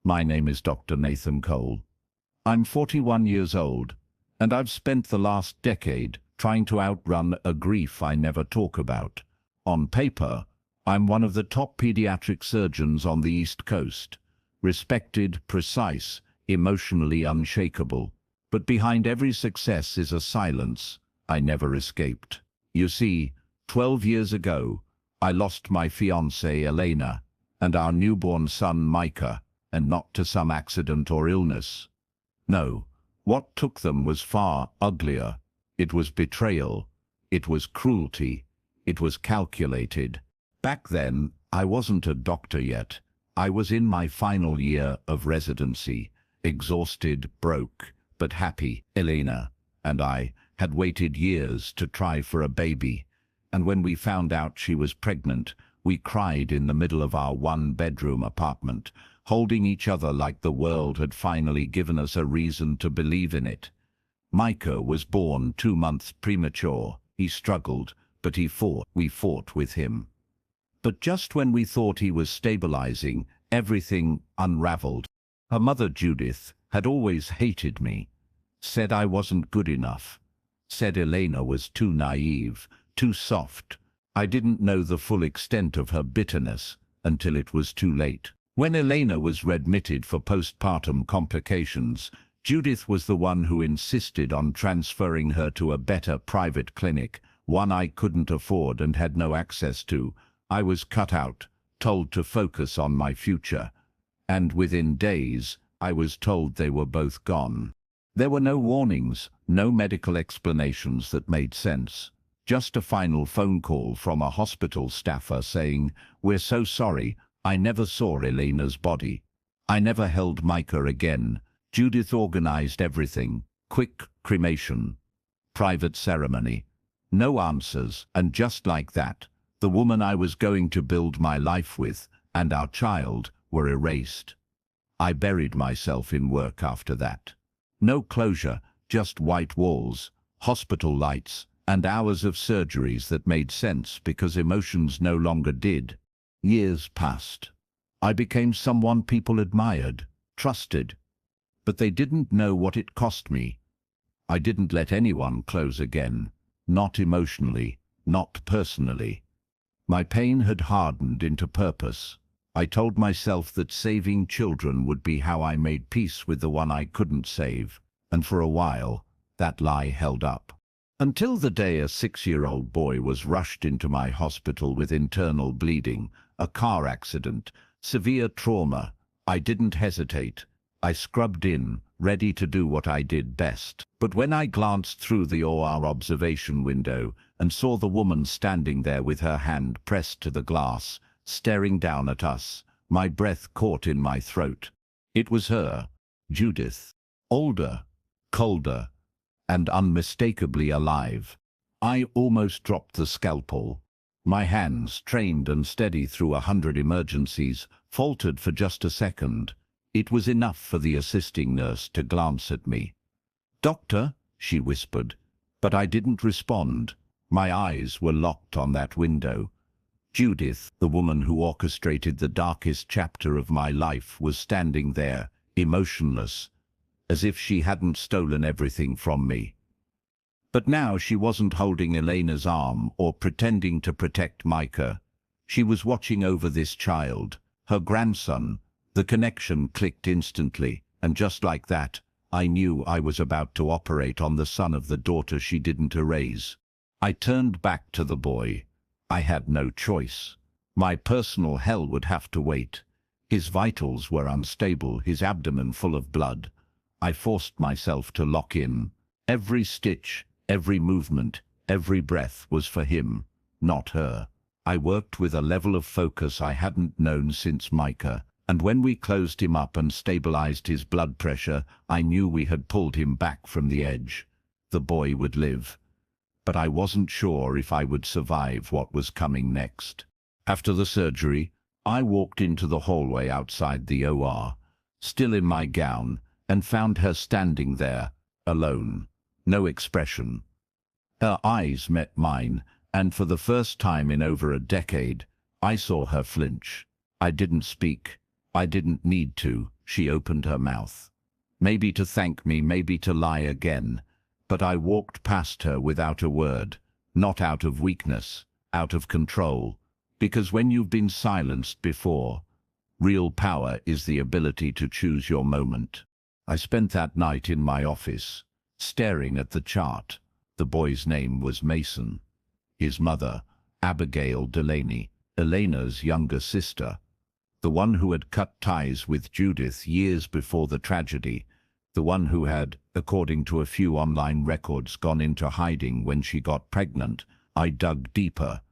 My name is Dr. Nathan Cole. I'm 41 years old, and I've spent the last decade trying to outrun a grief I never talk about. On paper, I'm one of the top pediatric surgeons on the East Coast. Respected, precise, emotionally unshakable. But behind every success is a silence I never escaped. You see, 12 years ago, I lost my fiancée Elena and our newborn son Micah, and not to some accident or illness. No, what took them was far uglier. It was betrayal. It was cruelty. It was calculated. Back then, I wasn't a doctor yet. I was in my final year of residency, exhausted, broke, but happy. Elena and I had waited years to try for a baby, and when we found out she was pregnant, we cried in the middle of our one-bedroom apartment, holding each other like the world had finally given us a reason to believe in it. Micah was born 2 months premature. He struggled, but he fought. We fought with him. But just when we thought he was stabilizing, everything unraveled. Her mother, Judith, had always hated me, said I wasn't good enough, said Elena was too naive, too soft. I didn't know the full extent of her bitterness until it was too late. When Elena was readmitted for postpartum complications, Judith was the one who insisted on transferring her to a better private clinic, one I couldn't afford and had no access to. I was cut out, told to focus on my future, and within days, I was told they were both gone. There were no warnings, no medical explanations that made sense. Just a final phone call from a hospital staffer saying, "We're so sorry, I never saw Elena's body. I never held Micah again." Judith organized everything. Quick cremation, private ceremony, no answers, and just like that, the woman I was going to build my life with and our child were erased. I buried myself in work after that. No closure, just white walls, hospital lights, and hours of surgeries that made sense because emotions no longer did. Years passed. I became someone people admired, trusted, but they didn't know what it cost me. I didn't let anyone close again, not emotionally, not personally. My pain had hardened into purpose. I told myself that saving children would be how I made peace with the one I couldn't save, and for a while, that lie held up. Until the day a 6-year-old boy was rushed into my hospital with internal bleeding, a car accident, severe trauma. I didn't hesitate. I scrubbed in, ready to do what I did best. But when I glanced through the OR observation window and saw the woman standing there with her hand pressed to the glass, staring down at us, my breath caught in my throat. It was her, Judith, older, colder, and unmistakably alive. I almost dropped the scalpel. My hands, trained and steady through 100 emergencies, faltered for just a second. It was enough for the assisting nurse to glance at me. "Doctor," she whispered, but I didn't respond. My eyes were locked on that window. Judith, the woman who orchestrated the darkest chapter of my life, was standing there, emotionless, as if she hadn't stolen everything from me. But now she wasn't holding Elena's arm or pretending to protect Micah. She was watching over this child, her grandson. The connection clicked instantly, and just like that, I knew I was about to operate on the son of the daughter she didn't erase. I turned back to the boy. I had no choice. My personal hell would have to wait. His vitals were unstable, his abdomen full of blood. I forced myself to lock in. Every stitch, every movement, every breath was for him, not her. I worked with a level of focus I hadn't known since Micah, and when we closed him up and stabilized his blood pressure, I knew we had pulled him back from the edge. The boy would live, but I wasn't sure if I would survive what was coming next. After the surgery, I walked into the hallway outside the OR, still in my gown, and found her standing there, alone, no expression. Her eyes met mine, and for the first time in over a decade, I saw her flinch. I didn't speak. I didn't need to. she opened her mouth. Maybe to thank me, maybe to lie again. But I walked past her without a word, not out of weakness, out of control. Because when you've been silenced before, real power is the ability to choose your moment. I spent that night in my office, staring at the chart. The boy's name was Mason. His mother, Abigail Delaney, Elena's younger sister, the one who had cut ties with Judith years before the tragedy, the one who had, according to a few online records, gone into hiding when she got pregnant. I dug deeper.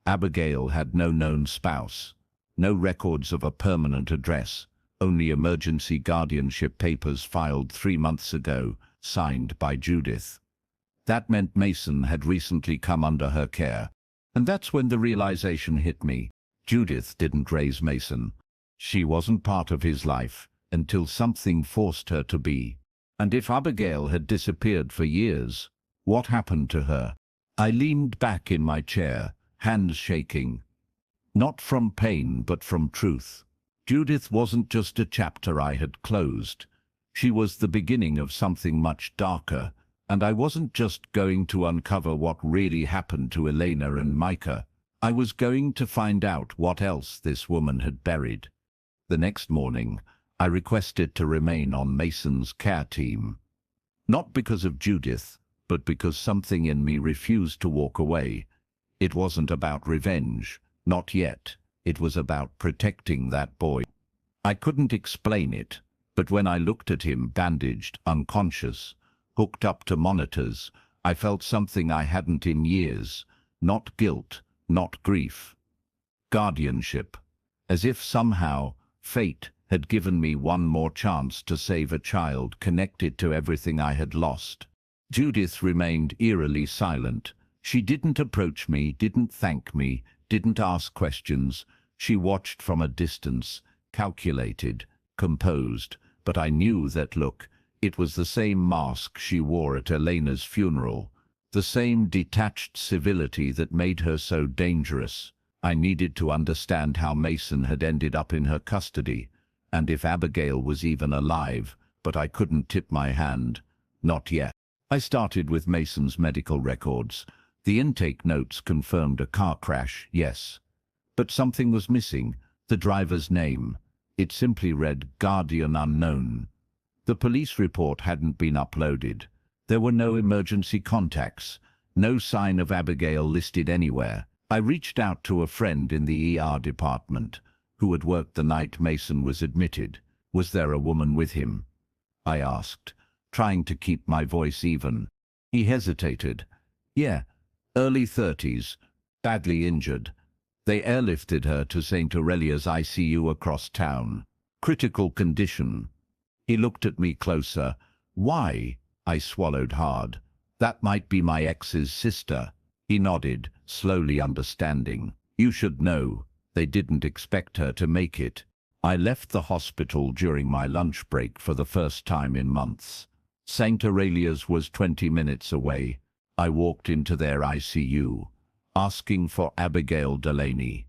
Abigail had no known spouse, no records of a permanent address, only emergency guardianship papers filed 3 months ago, signed by Judith. That meant Mason had recently come under her care. And that's when the realization hit me. Judith didn't raise Mason. She wasn't part of his life until something forced her to be. And if Abigail had disappeared for years, what happened to her? I leaned back in my chair, hands shaking. Not from pain, but from truth. Judith wasn't just a chapter I had closed. She was the beginning of something much darker, and I wasn't just going to uncover what really happened to Elena and Micah. I was going to find out what else this woman had buried. The next morning, I requested to remain on Mason's care team. Not because of Judith, but because something in me refused to walk away. It wasn't about revenge, not yet. It was about protecting that boy. I couldn't explain it, but when I looked at him bandaged, unconscious, hooked up to monitors, I felt something I hadn't in years. Not guilt, not grief. Guardianship. As if somehow, fate had given me one more chance to save a child connected to everything I had lost. Judith remained eerily silent. She didn't approach me, didn't thank me, didn't ask questions. She watched from a distance, calculated, composed, but I knew that look. It was the same mask she wore at Elena's funeral, the same detached civility that made her so dangerous. I needed to understand how Mason had ended up in her custody, and if Abigail was even alive, but I couldn't tip my hand. Not yet. I started with Mason's medical records. The intake notes confirmed a car crash, yes. But something was missing, the driver's name. It simply read Guardian Unknown. The police report hadn't been uploaded. There were no emergency contacts, no sign of Abigail listed anywhere. I reached out to a friend in the ER department, who had worked the night Mason was admitted. Was there a woman with him? I asked, trying to keep my voice even. He hesitated. Yeah, early 30s, badly injured. They airlifted her to St. Aurelia's ICU across town. Critical condition. He looked at me closer. Why? I swallowed hard. That might be my ex's sister. He nodded, slowly understanding. You should know. They didn't expect her to make it. I left the hospital during my lunch break for the first time in months. St. Aurelia's was 20 minutes away. I walked into their ICU, asking for Abigail Delaney.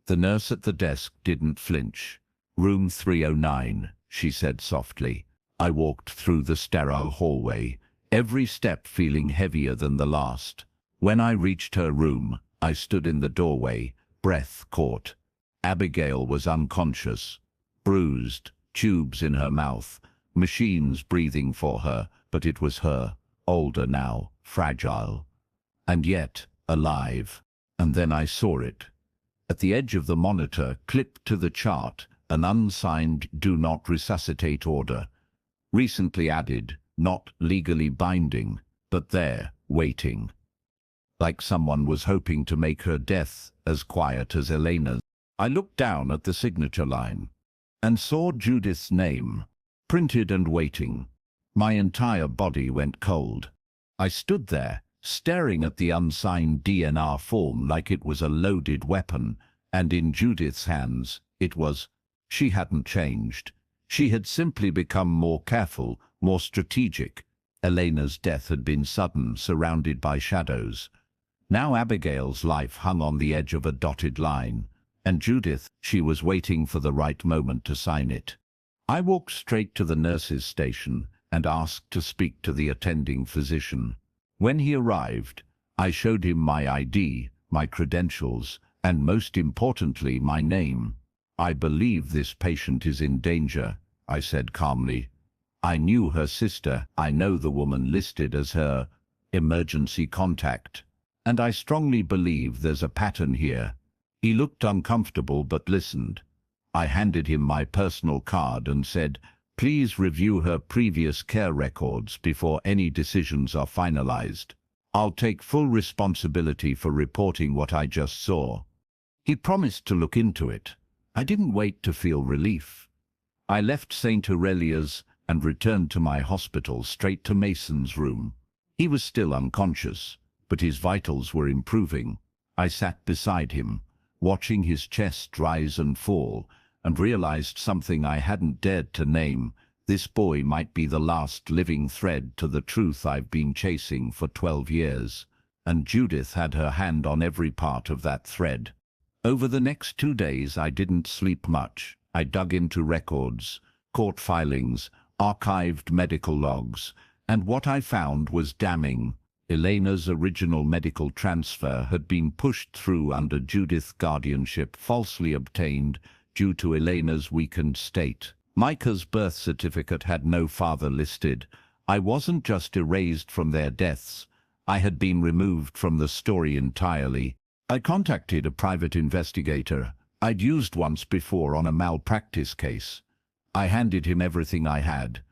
The nurse at the desk didn't flinch. Room 309. She said softly. I walked through the sterile hallway, every step feeling heavier than the last. When I reached her room, I stood in the doorway, breath caught. Abigail was unconscious, bruised, tubes in her mouth, machines breathing for her, but it was her, older now, fragile, and yet alive. And then I saw it. At the edge of the monitor, clipped to the chart, an unsigned "Do Not Resuscitate" order. Recently added, not legally binding, but there, waiting. Like someone was hoping to make her death as quiet as Elena's. I looked down at the signature line and saw Judith's name, printed and waiting. My entire body went cold. I stood there, staring at the unsigned DNR form like it was a loaded weapon, and in Judith's hands, it was. She hadn't changed. She had simply become more careful, more strategic. Elena's death had been sudden, surrounded by shadows. Now Abigail's life hung on the edge of a dotted line, and Judith, she was waiting for the right moment to sign it. I walked straight to the nurse's station and asked to speak to the attending physician. When he arrived, I showed him my ID, my credentials, and most importantly, my name. "I believe this patient is in danger," I said calmly. "I knew her sister. I know the woman listed as her emergency contact. And I strongly believe there's a pattern here." He looked uncomfortable but listened. I handed him my personal card and said, "Please review her previous care records before any decisions are finalized. I'll take full responsibility for reporting what I just saw." He promised to look into it. I didn't wait to feel relief. I left St. Aurelia's and returned to my hospital straight to Mason's room. He was still unconscious, but his vitals were improving. I sat beside him, watching his chest rise and fall, and realized something I hadn't dared to name. This boy might be the last living thread to the truth I've been chasing for 12 years. And Judith had her hand on every part of that thread. Over the next 2 days, I didn't sleep much. I dug into records, court filings, archived medical logs, and what I found was damning. Elena's original medical transfer had been pushed through under Judith's guardianship, falsely obtained due to Elena's weakened state. Micah's birth certificate had no father listed. I wasn't just erased from their deaths. I had been removed from the story entirely. I contacted a private investigator I'd used once before on a malpractice case. I handed him everything I had.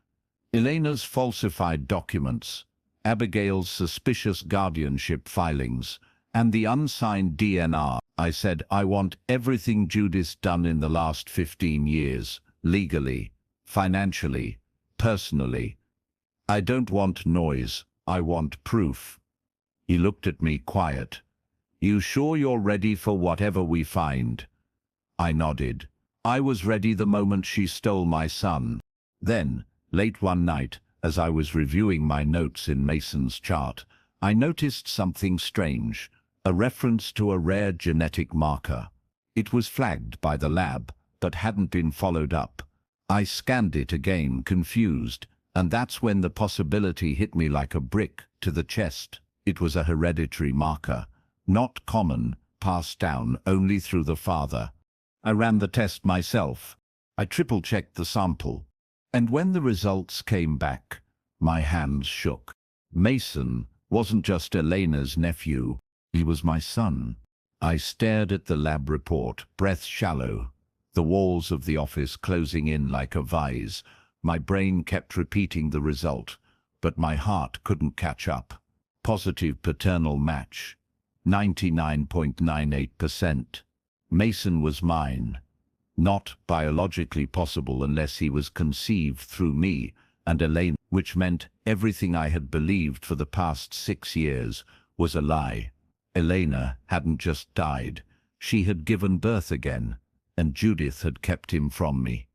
Elena's falsified documents, Abigail's suspicious guardianship filings, and the unsigned DNR. I said, "I want everything Judith's done in the last 15 years, legally, financially, personally. I don't want noise, I want proof." He looked at me quiet. "You sure you're ready for whatever we find?" I nodded. I was ready the moment she stole my son. Then, late one night, as I was reviewing my notes in Mason's chart, I noticed something strange, a reference to a rare genetic marker. It was flagged by the lab, but hadn't been followed up. I scanned it again, confused, and that's when the possibility hit me like a brick to the chest. It was a hereditary marker. Not common, passed down only through the father. I ran the test myself. I triple-checked the sample. And when the results came back, my hands shook. Mason wasn't just Elena's nephew, he was my son. I stared at the lab report, breath shallow, the walls of the office closing in like a vise. My brain kept repeating the result, but my heart couldn't catch up. Positive paternal match. 99.98%. Mason was mine. Not biologically possible unless he was conceived through me and Elena, which meant everything I had believed for the past 6 years was a lie. Elena hadn't just died. She had given birth again, and Judith had kept him from me.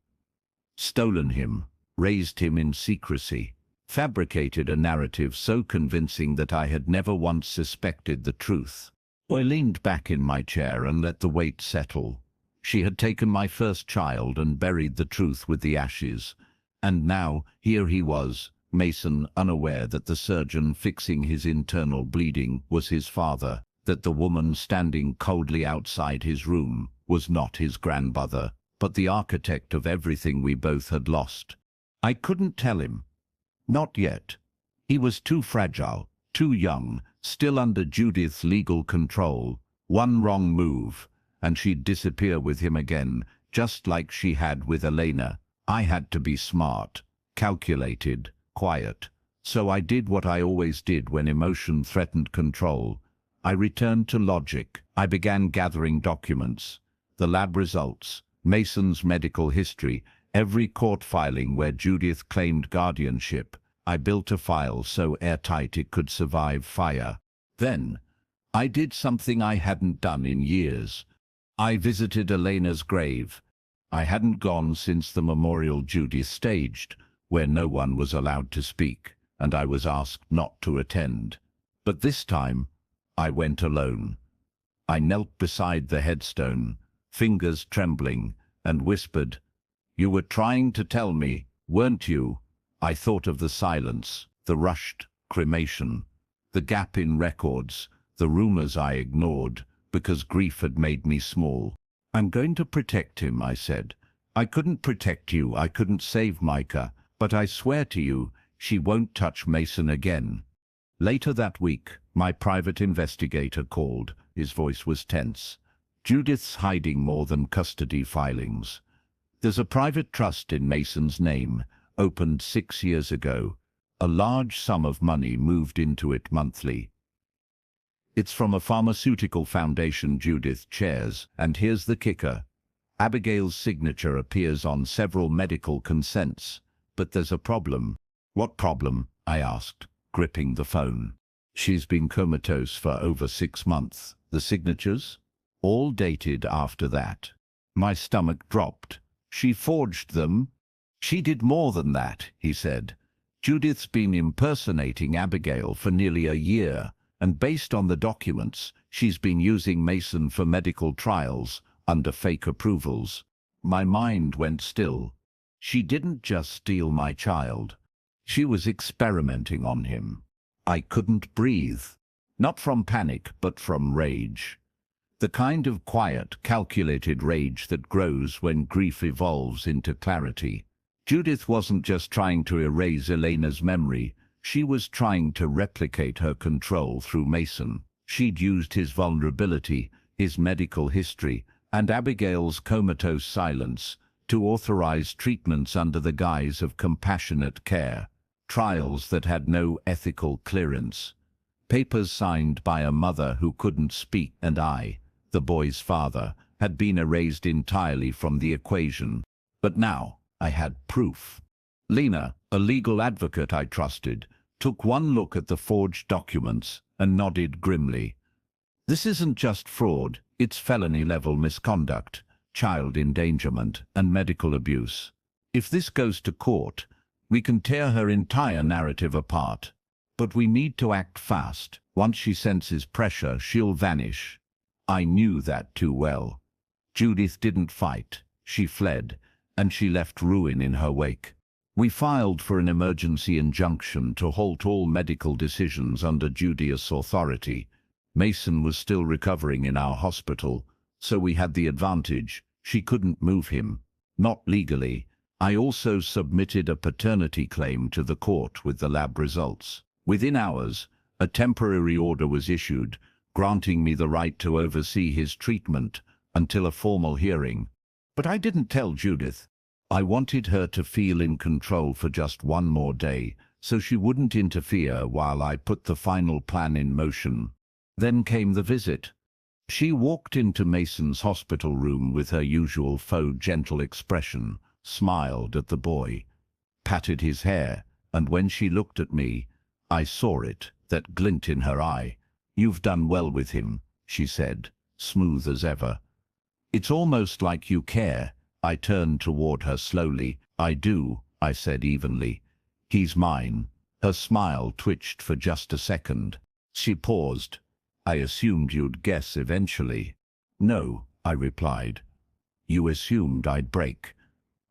Stolen him, raised him in secrecy, fabricated a narrative so convincing that I had never once suspected the truth. I leaned back in my chair and let the weight settle. She had taken my first child and buried the truth with the ashes. And now, here he was, Mason, unaware that the surgeon fixing his internal bleeding was his father, that the woman standing coldly outside his room was not his grandmother, but the architect of everything we both had lost. I couldn't tell him. Not yet. He was too fragile, too young, still under Judith's legal control. One wrong move, and she'd disappear with him again, just like she had with Elena. I had to be smart, calculated, quiet. So I did what I always did when emotion threatened control. I returned to logic. I began gathering documents, the lab results, Mason's medical history, every court filing where Judith claimed guardianship. I built a file so airtight it could survive fire. Then, I did something I hadn't done in years. I visited Elena's grave. I hadn't gone since the memorial Judith staged, where no one was allowed to speak, and I was asked not to attend. But this time, I went alone. I knelt beside the headstone, fingers trembling, and whispered, You were trying to tell me, weren't you? I thought of the silence, the rushed cremation, the gap in records, the rumors I ignored because grief had made me small. I'm going to protect him, I said. I couldn't protect you, I couldn't save Micah, but I swear to you, she won't touch Mason again. Later that week, my private investigator called. His voice was tense. Judith's hiding more than custody filings. There's a private trust in Mason's name, opened 6 years ago. A large sum of money moved into it monthly. It's from a pharmaceutical foundation Judith chairs, and here's the kicker. Abigail's signature appears on several medical consents, but there's a problem. What problem? I asked, gripping the phone. She's been comatose for over 6 months. The signatures? All dated after that. My stomach dropped. She forged them? She did more than that, he said. Judith's been impersonating Abigail for nearly a year, and based on the documents, she's been using Mason for medical trials under fake approvals. My mind went still. She didn't just steal my child. She was experimenting on him. I couldn't breathe. Not from panic, but from rage. The kind of quiet, calculated rage that grows when grief evolves into clarity. Judith wasn't just trying to erase Elena's memory. She was trying to replicate her control through Mason. She'd used his vulnerability, his medical history, and Abigail's comatose silence to authorize treatments under the guise of compassionate care. Trials that had no ethical clearance. Papers signed by a mother who couldn't speak, and I, the boy's father, had been erased entirely from the equation. But now I had proof. Lena, a legal advocate I trusted, took one look at the forged documents and nodded grimly. This isn't just fraud, it's felony-level misconduct, child endangerment, and medical abuse. If this goes to court, we can tear her entire narrative apart. But we need to act fast. Once she senses pressure, she'll vanish. I knew that too well. Judith didn't fight. She fled, and she left ruin in her wake. We filed for an emergency injunction to halt all medical decisions under Judith's authority. Mason was still recovering in our hospital, so we had the advantage. She couldn't move him. Not legally. I also submitted a paternity claim to the court with the lab results. Within hours, a temporary order was issued, granting me the right to oversee his treatment until a formal hearing. But I didn't tell Judith. I wanted her to feel in control for just one more day, so she wouldn't interfere while I put the final plan in motion. Then came the visit. She walked into Mason's hospital room with her usual faux gentle expression, smiled at the boy, patted his hair, and when she looked at me, I saw it, that glint in her eye. "You've done well with him," she said, smooth as ever. "It's almost like you care." I turned toward her slowly. "I do," I said evenly. "He's mine." Her smile twitched for just a second. She paused. "I assumed you'd guess eventually." "No," I replied. "You assumed I'd break.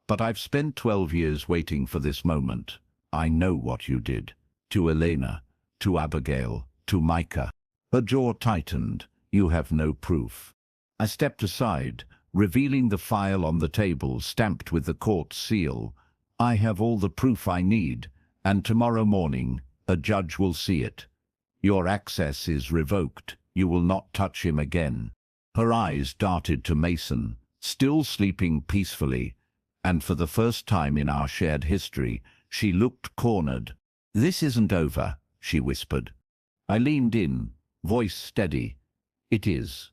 But I've spent 12 years waiting for this moment. I know what you did. To Elena, to Abigail, to Micah." Her jaw tightened. "You have no proof." I stepped aside, revealing the file on the table stamped with the court seal. "I have all the proof I need, and tomorrow morning a judge will see it. Your access is revoked. You will not touch him again." Her eyes darted to Mason, still sleeping peacefully, and for the first time in our shared history, she looked cornered. "This isn't over," she whispered. I leaned in, voice steady. "It is.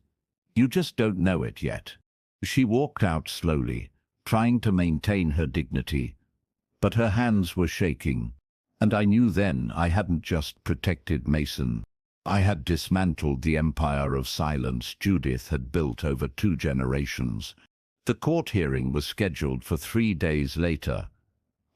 You just don't know it yet." She walked out slowly, trying to maintain her dignity, but her hands were shaking, and I knew then I hadn't just protected Mason. I had dismantled the empire of silence Judith had built over 2 generations. The court hearing was scheduled for 3 days later.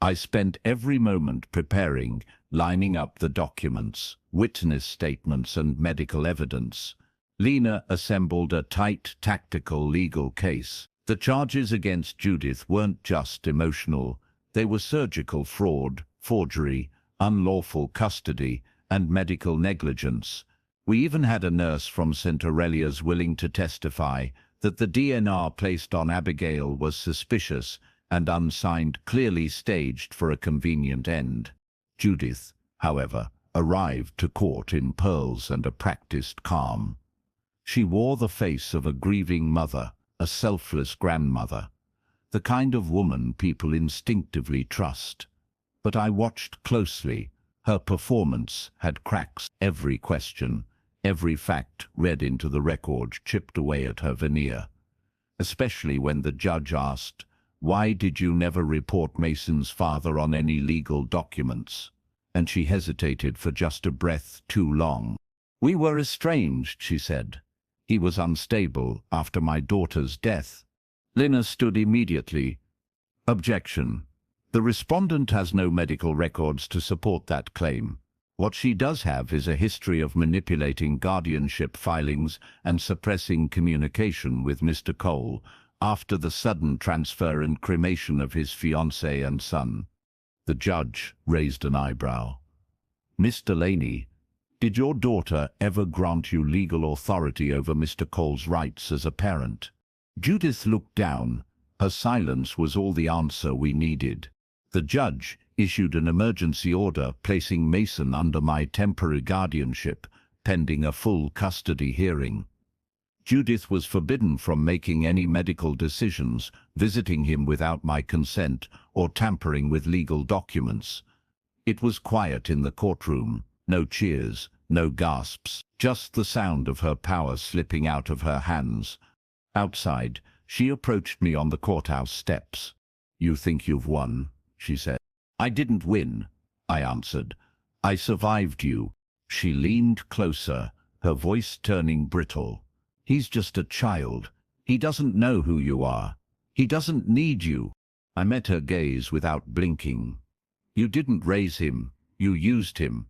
I spent every moment preparing, lining up the documents, witness statements and medical evidence. Lena assembled a tight, tactical legal case. The charges against Judith weren't just emotional. They were surgical fraud, forgery, unlawful custody, and medical negligence. We even had a nurse from St. Aurelia's willing to testify that the DNR placed on Abigail was suspicious and unsigned, clearly staged for a convenient end. Judith, however, arrived to court in pearls and a practiced calm. She wore the face of a grieving mother, a selfless grandmother, the kind of woman people instinctively trust. But I watched closely. Her performance had cracks. Every question, every fact read into the record chipped away at her veneer. Especially when the judge asked, "Why did you never report Mason's father on any legal documents?" And she hesitated for just a breath too long. "We were estranged," she said. "He was unstable after my daughter's death." Lina stood immediately. "Objection. The respondent has no medical records to support that claim. What she does have is a history of manipulating guardianship filings and suppressing communication with Mr. Cole after the sudden transfer and cremation of his fiancé and son." The judge raised an eyebrow. "Miss Delaney, did your daughter ever grant you legal authority over Mr. Cole's rights as a parent?" Judith looked down. Her silence was all the answer we needed. The judge issued an emergency order placing Mason under my temporary guardianship, pending a full custody hearing. Judith was forbidden from making any medical decisions, visiting him without my consent, or tampering with legal documents. It was quiet in the courtroom. No cheers, no gasps, just the sound of her power slipping out of her hands. Outside, she approached me on the courthouse steps. "You think you've won?" she said. "I didn't win," I answered. "I survived you." She leaned closer, her voice turning brittle. "He's just a child. He doesn't know who you are. He doesn't need you." I met her gaze without blinking. "You didn't raise him. You used him.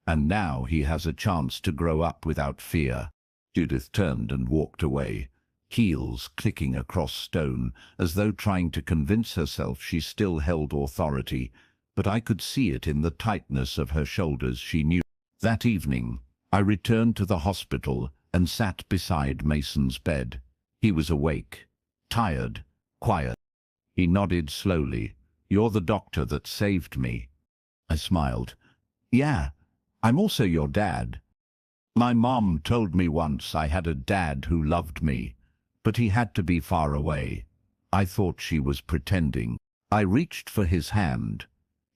And now he has a chance to grow up without fear." Judith turned and walked away, heels clicking across stone, as though trying to convince herself she still held authority, but I could see it in the tightness of her shoulders. She knew. That evening, I returned to the hospital and sat beside Mason's bed. He was awake, tired, quiet. He nodded slowly. "You're the doctor that saved me." I smiled. "Yeah, I'm also your dad. My mom told me once I had a dad who loved me, but he had to be far away. I thought she was pretending." I reached for his hand.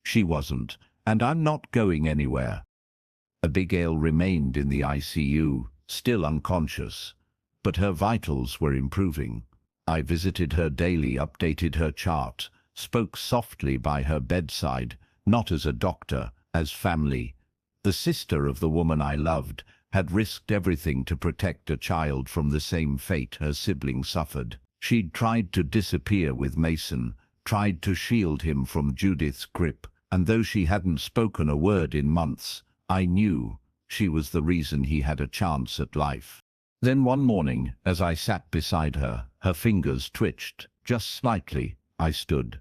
She wasn't, and I'm not going anywhere. Abigail remained in the ICU, still unconscious, but her vitals were improving. I visited her daily, updated her chart, spoke softly by her bedside, not as a doctor, as family. The sister of the woman I loved had risked everything to protect a child from the same fate her sibling suffered. She'd tried to disappear with Mason, tried to shield him from Judith's grip, and though she hadn't spoken a word in months, I knew she was the reason he had a chance at life. Then one morning, as I sat beside her, her fingers twitched, just slightly. I stood.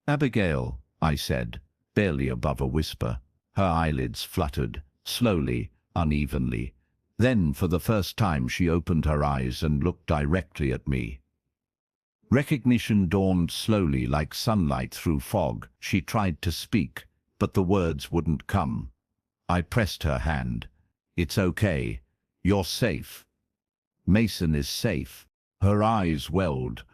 "Abigail," I said, barely above a whisper. Her eyelids fluttered, slowly, unevenly. Then, for the first time, she opened her eyes and looked directly at me. Recognition dawned slowly like sunlight through fog. She tried to speak, but the words wouldn't come. I pressed her hand. "It's okay. You're safe. Mason is safe." Her eyes welled.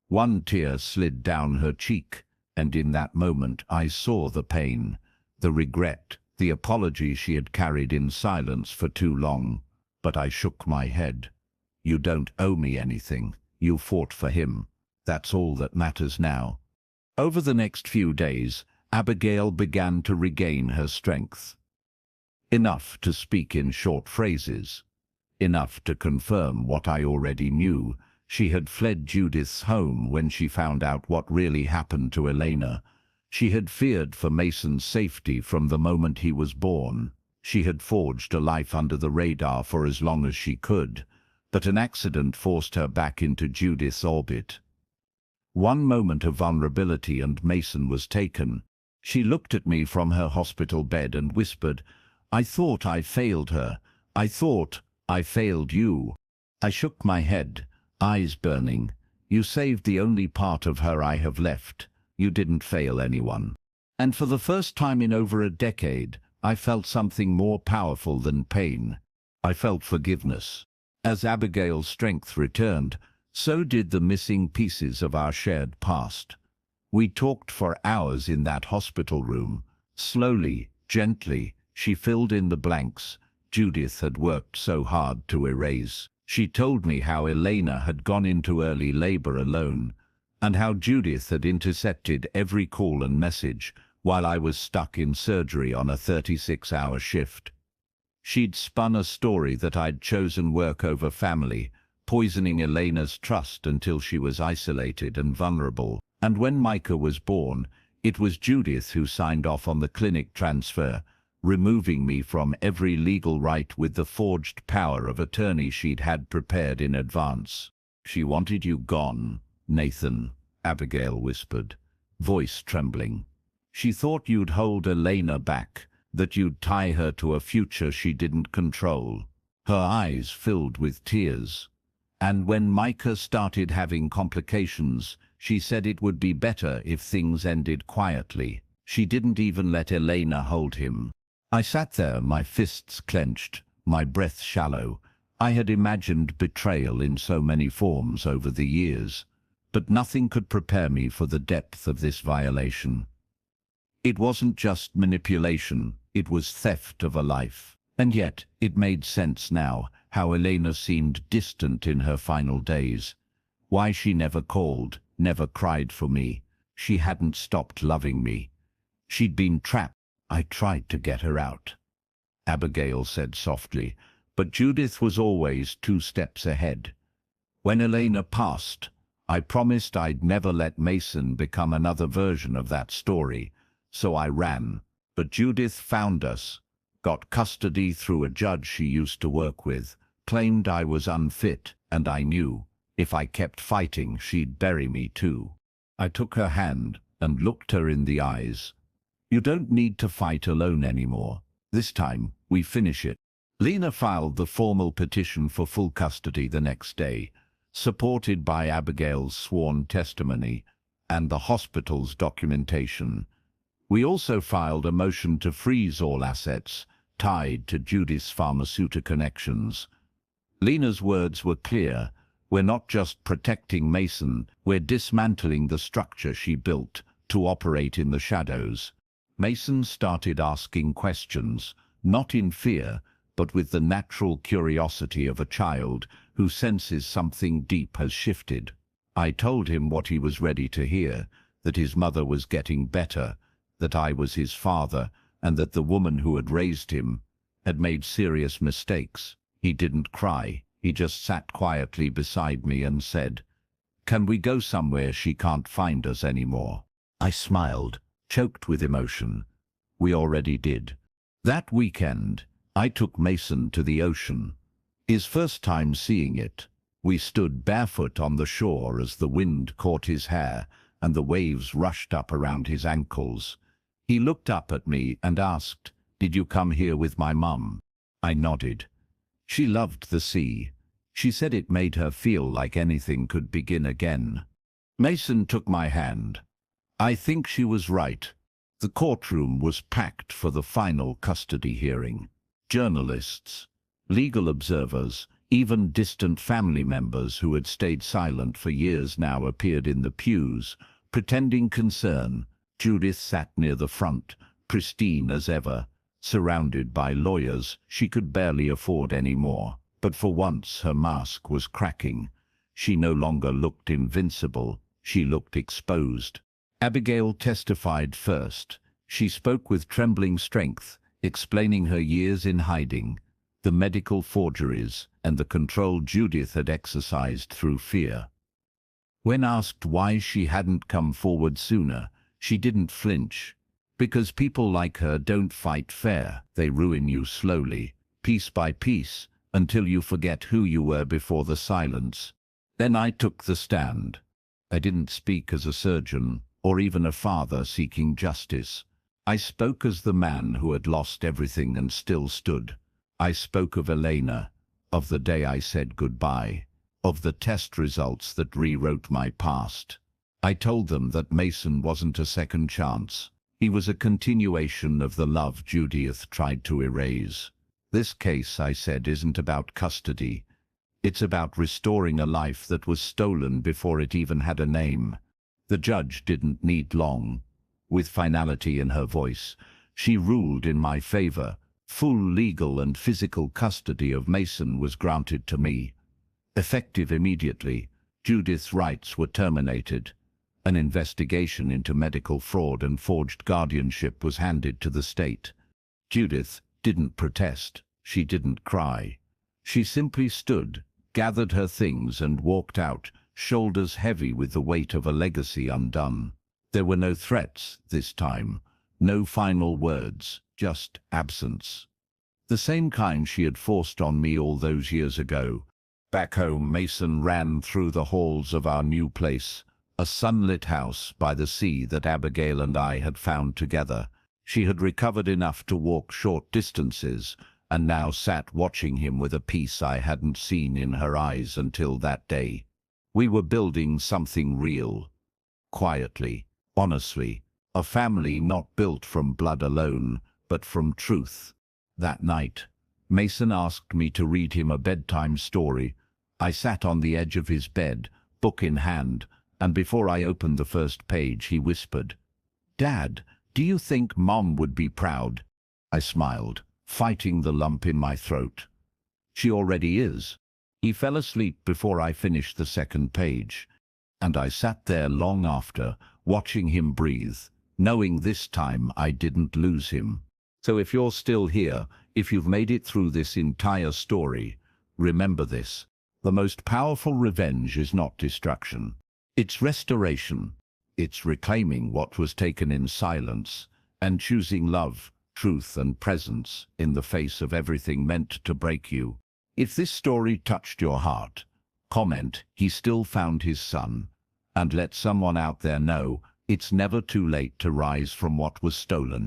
One tear slid down her cheek, and in that moment I saw the pain, the regret, the apology she had carried in silence for too long. But I shook my head. "You don't owe me anything. You fought for him. That's all that matters now." Over the next few days, Abigail began to regain her strength. Enough to speak in short phrases. Enough to confirm what I already knew. She had fled Judith's home when she found out what really happened to Elena. She had feared for Mason's safety from the moment he was born. She had forged a life under the radar for as long as she could. but an accident forced her back into Judith's orbit. One moment of vulnerability and Mason was taken. She looked at me from her hospital bed and whispered, "I thought I failed her. I thought I failed you." I shook my head, eyes burning. "You saved the only part of her I have left. You didn't fail anyone." And for the first time in over a decade, I felt something more powerful than pain. I felt forgiveness. As Abigail's strength returned, so did the missing pieces of our shared past. We talked for hours in that hospital room. Slowly, gently, she filled in the blanks Judith had worked so hard to erase. She told me how Elena had gone into early labor alone, and how Judith had intercepted every call and message while I was stuck in surgery on a 36-hour shift. She'd spun a story that I'd chosen work over family, poisoning Elena's trust until she was isolated and vulnerable. And when Micah was born, it was Judith who signed off on the clinic transfer, removing me from every legal right with the forged power of attorney she'd had prepared in advance. "She wanted you gone, Nathan," Abigail whispered, voice trembling. "She thought you'd hold Elena back, that you'd tie her to a future she didn't control." Her eyes filled with tears. "And when Micah started having complications, she said it would be better if things ended quietly. She didn't even let Elena hold him." I sat there, my fists clenched, my breath shallow. I had imagined betrayal in so many forms over the years, but nothing could prepare me for the depth of this violation. It wasn't just manipulation, it was theft of a life. And yet, it made sense now, how Elena seemed distant in her final days. Why she never called, never cried for me. She hadn't stopped loving me. She'd been trapped. "I tried to get her out," Abigail said softly, but Judith was always 2 steps ahead. "When Elena passed, I promised I'd never let Mason become another version of that story, so I ran. But Judith found us, got custody through a judge she used to work with, claimed I was unfit, and I knew, if I kept fighting, she'd bury me too." I took her hand and looked her in the eyes. "You don't need to fight alone anymore. This time, we finish it." Lena filed the formal petition for full custody the next day, supported by Abigail's sworn testimony and the hospital's documentation. We also filed a motion to freeze all assets tied to Judith's pharmaceutical connections. Lena's words were clear. "We're not just protecting Mason, we're dismantling the structure she built to operate in the shadows." Mason started asking questions, not in fear, but with the natural curiosity of a child who senses something deep has shifted. I told him what he was ready to hear, that his mother was getting better, that I was his father, and that the woman who had raised him had made serious mistakes. He didn't cry. He just sat quietly beside me and said, "Can we go somewhere she can't find us anymore?" I smiled, choked with emotion. We already did. That weekend, I took Mason to the ocean. His first time seeing it. We stood barefoot on the shore as the wind caught his hair and the waves rushed up around his ankles. He looked up at me and asked, "Did you come here with my mum?" I nodded. She loved the sea. She said it made her feel like anything could begin again. Mason took my hand. I think she was right. The courtroom was packed for the final custody hearing. Journalists, legal observers, even distant family members who had stayed silent for years now appeared in the pews, pretending concern. Judith sat near the front, pristine as ever, surrounded by lawyers she could barely afford any more. But for once her mask was cracking. She no longer looked invincible, she looked exposed. Abigail testified first. She spoke with trembling strength, explaining her years in hiding, the medical forgeries, and the control Judith had exercised through fear. When asked why she hadn't come forward sooner, she didn't flinch. "Because people like her don't fight fair. They ruin you slowly, piece by piece, until you forget who you were before the silence. Then I took the stand. I didn't speak as a surgeon or even a father seeking justice. I spoke as the man who had lost everything and still stood. I spoke of Elena, of the day I said goodbye, of the test results that rewrote my past. I told them that Mason wasn't a second chance. He was a continuation of the love Judith tried to erase. This case, I said, isn't about custody. It's about restoring a life that was stolen before it even had a name. The judge didn't need long. With finality in her voice, she ruled in my favor. Full legal and physical custody of Mason was granted to me. Effective immediately, Judith's rights were terminated. An investigation into medical fraud and forged guardianship was handed to the state. Judith didn't protest. She didn't cry. She simply stood, gathered her things and walked out, shoulders heavy with the weight of a legacy undone. There were no threats this time, no final words, just absence. The same kind she had forced on me all those years ago. Back home, Mason ran through the halls of our new place, a sunlit house by the sea that Abigail and I had found together. She had recovered enough to walk short distances, and now sat watching him with a peace I hadn't seen in her eyes until that day. We were building something real. Quietly, honestly, a family not built from blood alone, but from truth. That night, Mason asked me to read him a bedtime story. I sat on the edge of his bed, book in hand, and before I opened the first page, he whispered, "Dad, do you think Mom would be proud?" I smiled, fighting the lump in my throat. "She already is." He fell asleep before I finished the second page, and I sat there long after, watching him breathe, knowing this time I didn't lose him. So if you're still here, if you've made it through this entire story, remember this. The most powerful revenge is not destruction. It's restoration. It's reclaiming what was taken in silence and choosing love, truth, and presence in the face of everything meant to break you. If this story touched your heart, comment, "He still found his son," and let someone out there know it's never too late to rise from what was stolen.